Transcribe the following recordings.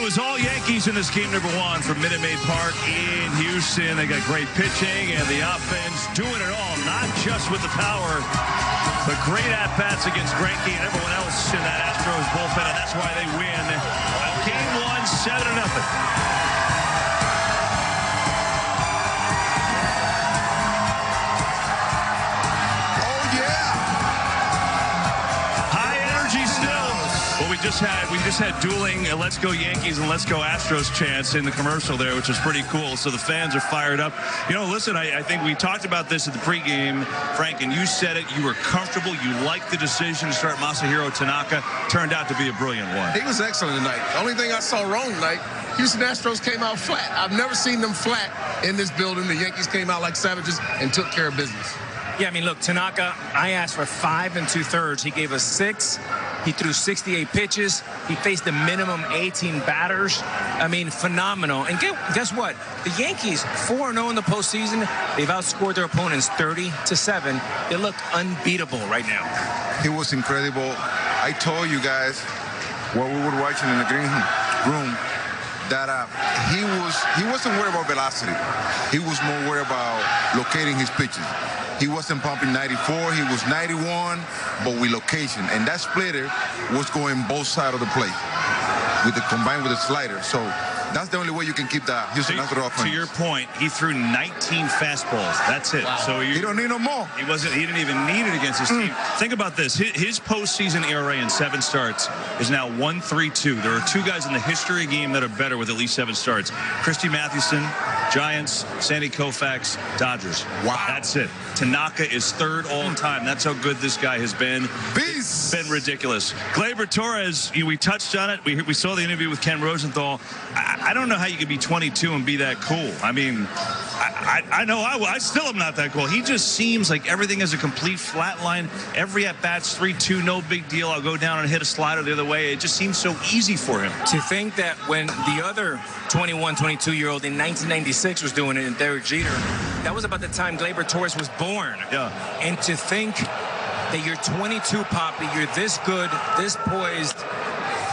was all Yankees in this game number 1 from Minute Maid Park in Houston. They got great pitching and the offense doing it all, not just with the power, but great at-bats against Greinke and everyone else in that Astros bullpen, and that's why they win. Game 1, 7-0. We just had dueling Let's Go Yankees and Let's Go Astros chants in the commercial there, which is pretty cool. So the fans are fired up. You know, listen, I think we talked about this at the pregame, Frank, and you said it. You were comfortable. You liked the decision to start Masahiro Tanaka. Turned out to be a brilliant one. He was excellent tonight. The only thing I saw wrong tonight, Houston Astros came out flat. I've never seen them flat in this building. The Yankees came out like savages and took care of business. Yeah, I mean, look, Tanaka, I asked for 5 2/3. He gave us 6. He threw 68 pitches. He faced a minimum 18 batters. I mean, phenomenal. And guess what? The Yankees, 4-0 in the postseason. They've outscored their opponents 30-7. They look unbeatable right now. He was incredible. I told you guys while we were watching in the green room that he wasn't worried about velocity. He was more worried about locating his pitches. He wasn't pumping 94, he was 91, but with location. And that splitter was going both sides of the plate combined with the slider. So that's the only way you can keep the Houston Astros offense. To your point, he threw 19 fastballs. That's it. Wow. So he don't need no more. He didn't even need it against his team. Think about this. His postseason ERA in 7 starts is now 1.32. There are 2 guys in the history of the game that are better with at least 7 starts. Christy Mathewson, Giants, Sandy Koufax, Dodgers. Wow. That's it. Tanaka is 3rd all time. That's how good this guy has been. Beast. It's been ridiculous. Gleyber Torres, we touched on it. We saw the interview with Ken Rosenthal. I don't know how you could be 22 and be that cool. I mean, I know I still am not that cool. He just seems like everything is a complete flat line. Every at-bat's 3-2, no big deal. I'll go down and hit a slider the other way. It just seems so easy for him. To think that when the other 21, 22-year-old in 1996 was doing it, and Derek Jeter, that was about the time Gleyber Torres was born. Yeah. And to think that you're 22, Poppy, you're this good, this poised,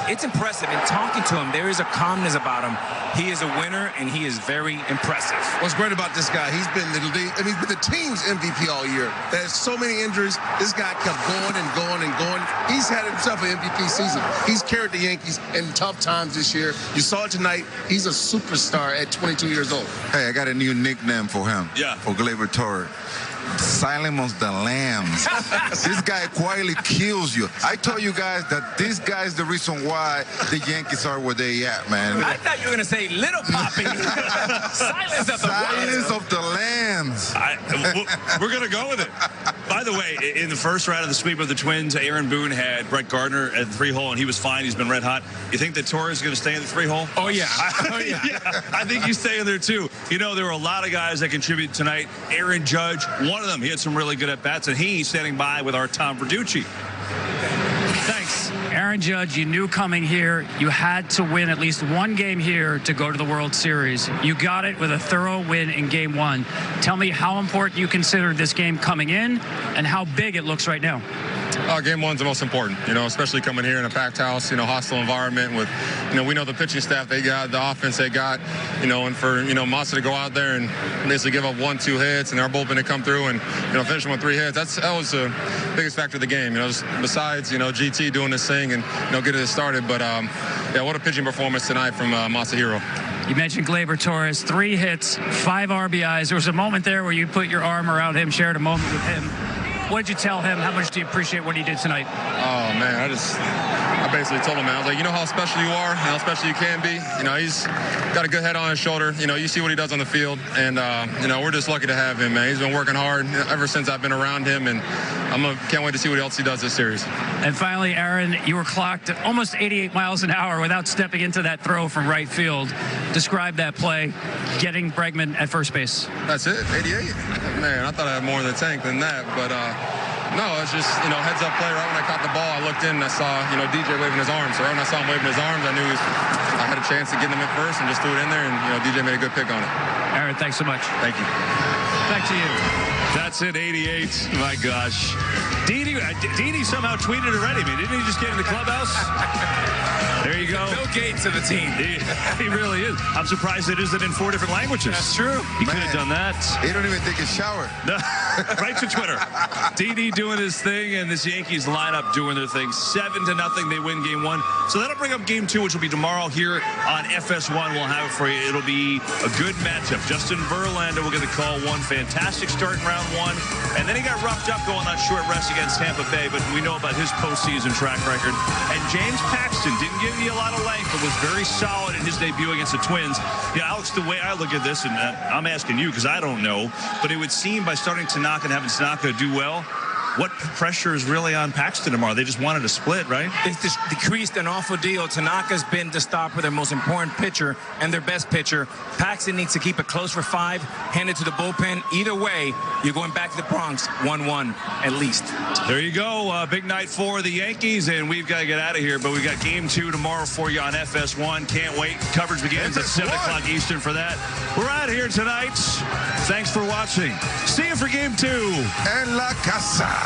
it's impressive. And talking to him, there is a calmness about him. He is a winner, and he is very impressive. What's great about this guy, he's been the team's MVP all year. There's so many injuries. This guy kept going and going and going. He's had himself an MVP season. He's carried the Yankees in tough times this year. You saw it tonight. He's a superstar at 22 years old. Hey, I got a new nickname for him. Yeah. For Gleyber Torres. Silence of the Lambs. This guy quietly kills you. I told you guys that this guy is the reason why the Yankees are where they at, man. I thought you were going to say Little Poppy. Silence of the Silence of the Lambs. We're going to go with it. By the way, in the first round of the sweep of the Twins, Aaron Boone had Brett Gardner at the 3-hole, and he was fine. He's been red hot. You think that Torres is going to stay in the 3-hole? Oh, yeah. Yeah, I think he's staying there, too. You know, there were a lot of guys that contributed tonight. Aaron Judge, one of them. He had some really good at-bats, and he's standing by with our Tom Verducci. Thanks. Aaron Judge, you knew coming here you had to win at least one game here to go to the World Series. You got it with a thorough win in Game 1. Tell me how important you considered this game coming in and how big it looks right now. Game 1's the most important, especially coming here in a packed house, hostile environment with, we know the pitching staff they got, the offense they got, and for, Massa to go out there and basically give up 1-2 hits and our bullpen to come through and, finish them with 3 hits. That was the biggest factor of the game, besides, GT doing this thing and, getting it started. But, yeah, what a pitching performance tonight from Masahiro. You mentioned Gleyber Torres, 3 hits, 5 RBIs. There was a moment there where you put your arm around him, shared a moment with him. What did you tell him? How much do you appreciate what he did tonight? Oh, man, I basically told him, man, I was like, you know how special you are, how special you can be. He's got a good head on his shoulder. You see what he does on the field. And, we're just lucky to have him, man. He's been working hard ever since I've been around him. And can't wait to see what else he does this series. And finally, Aaron, you were clocked at almost 88 miles an hour without stepping into that throw from right field. Describe that play, getting Bregman at first base. That's it, 88? Man, I thought I had more in the tank than that. But, no, it's just, heads up play. Right when I caught the ball, I looked in and I saw, DJ waving his arms. So right when I saw him waving his arms, I knew I had a chance to get him in first and just threw it in there. And, DJ made a good pick on it. Aaron, thanks so much. Thank you. Back to you. That's it, 88. My gosh. Didi somehow tweeted already. I mean, didn't he just get in the clubhouse? There you go. Bill Gates of the team. He really is. I'm surprised it isn't in 4 different languages. That's true. He could have done that. He don't even take a shower. Right to Twitter. Didi doing his thing, and this Yankees lineup doing their thing. 7-0. They win game 1. So that'll bring up game 2, which will be tomorrow here on FS1. We'll have it for you. It'll be a good matchup. Justin Verlander will get the call. One fantastic start in round 1, and then he got roughed up going on short rest against Tampa Bay, but we know about his postseason track record. And James Paxton didn't give you a lot of length, but was very solid in his debut against the Twins. Yeah, Alex, the way I look at this, and I'm asking you because I don't know, but it would seem by starting Tanaka and having Tanaka do well, what pressure is really on Paxton tomorrow? They just wanted to split, right? It's just decreased an awful deal. Tanaka's been the stopper, their most important pitcher and their best pitcher. Paxton needs to keep it close for 5, hand it to the bullpen. Either way, you're going back to the Bronx 1-1 at least. There you go. Big night for the Yankees, and we've got to get out of here, but we've got game 2 tomorrow for you on FS1. Can't wait. Coverage begins at 7 o'clock Eastern for that. We're out of here tonight. Thanks for watching. See you for game 2. En la casa.